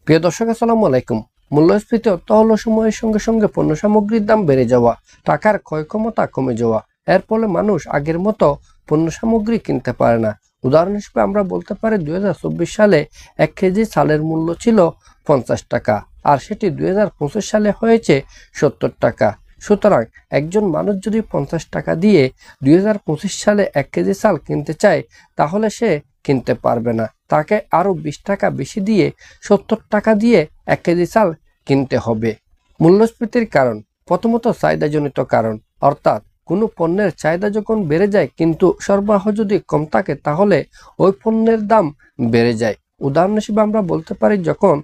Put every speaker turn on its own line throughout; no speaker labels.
প্রিয় দর্শক, আসসালামু আলাইকুম। মূল্যস্ফীতি অর্থ হলো সময়ের সঙ্গে সঙ্গে পণ্য সামগ্রীর দাম বেড়ে যাওয়া, টাকার ক্রয় ক্ষমতা কমে যাওয়া। এর ফলে মানুষ আগের মতো পণ্য সামগ্রী কিনতে পারে না। উদাহরণ হিসেবে আমরা বলতে পারি 2024 সালে 1 কেজি চালের মূল্য ছিল 50 টাকা, আর সেটি 2025 সালে হয়েছে 70 টাকা। সুতরাং একজন মানুষ যদি 50 টাকা দিয়ে 2025 সালে 1 কেজি চাল কিনতে চায়, তাহলে সে কিনতে পারবে না। তাকে আরও 20 টাকা বেশি দিয়ে 70 টাকা দিয়ে 1 কেজি চাল কিনতে হবে। মূল্যস্ফীতির কারণ প্রথমত চাহিদাজনিত কারণ, অর্থাৎ কোনো পণ্যের চাহিদা যখন বেড়ে যায় কিন্তু সরবরাহ যদি কম থাকে, তাহলে ওই পণ্যের দাম বেড়ে যায়। উদাহরণ হিসেবে আমরা বলতে পারি, যখন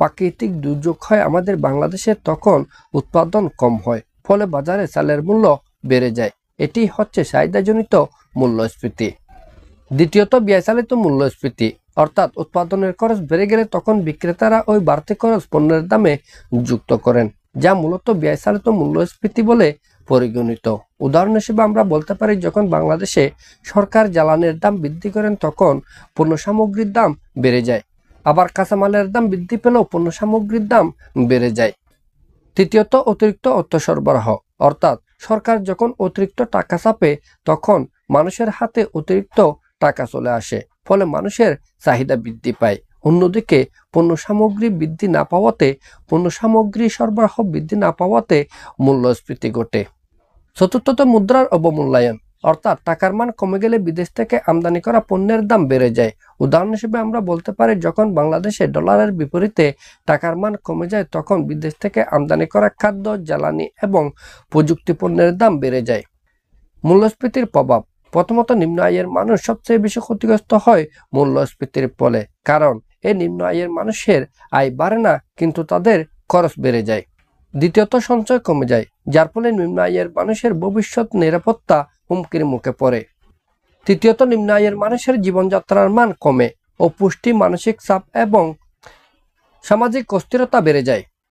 প্রাকৃতিক দুর্যোগ হয় আমাদের বাংলাদেশে, তখন উৎপাদন কম হয়, ফলে বাজারে চালের মূল্য বেড়ে যায়। এটি হচ্ছে চাহিদাজনিত মূল্যস্ফীতি। দ্বিতীয়ত ব্যয়চালিত মূল্যস্ফীতি, অর্থাৎ উৎপাদনের খরচ বেড়ে গেলে তখন বিক্রেতারা ওই বাড়তি খরচ পণ্যের দামে যুক্ত করেন, যা মূলত ব্যয়চালিত মূল্যস্ফীতি বলে পরিগণিত। উদাহরণ হিসেবে আমরা বলতে পারি, যখন বাংলাদেশে সরকার জ্বালানির দাম বৃদ্ধি করেন তখন পণ্য সামগ্রীর দাম বেড়ে যায়, আবার কাঁচামালের দাম বৃদ্ধি পেলেও পণ্য সামগ্রীর দাম বেড়ে যায়। তৃতীয়ত অতিরিক্ত অর্থ সরবরাহ, অর্থাৎ সরকার যখন অতিরিক্ত টাকা চাপে তখন মানুষের হাতে অতিরিক্ত টাকা চলে আসে, ফলে মানুষের চাহিদা বৃদ্ধি পায়। অন্যদিকে পণ্য সামগ্রী বৃদ্ধি না পাওয়াতে পণ্য সামগ্রী সরবরাহ বৃদ্ধি না পাওয়াতে মূল্যস্ফীতি ঘটে। চতুর্থত মুদ্রার অবমূল্যায়ন, অর্থাৎ টাকার মান কমে গেলে বিদেশ থেকে আমদানি করা পণ্যের দাম বেড়ে যায়। উদাহরণ হিসেবে আমরা বলতে পারি, যখন বাংলাদেশে ডলারের বিপরীতে টাকার মান কমে যায় তখন বিদেশ থেকে আমদানি করা খাদ্য, জ্বালানি এবং প্রযুক্তি পণ্যের দাম বেড়ে যায়। মূল্যস্ফীতির প্রভাব, প্রথমত নিম্ন আয়ের মানুষ সবচেয়ে বেশি ক্ষতিগ্রস্ত হয় মূল্যস্ফীতির ফলে, কারণ এই নিম্ন আয়ের মানুষের আয় বাড়ে না কিন্তু তাদের খরচ বেড়ে যায়। দ্বিতীয়ত সঞ্চয় কমে যায়, যার ফলে নিম্ন আয়ের মানুষের ভবিষ্যৎ নিরাপত্তা হুমকির মুখে পড়ে। তৃতীয়ত নিম্ন আয়ের মানুষের জীবনযাত্রার মান কমে, অপুষ্টি, মানসিক চাপ এবং সামাজিক অস্থিরতা বেড়ে যায়।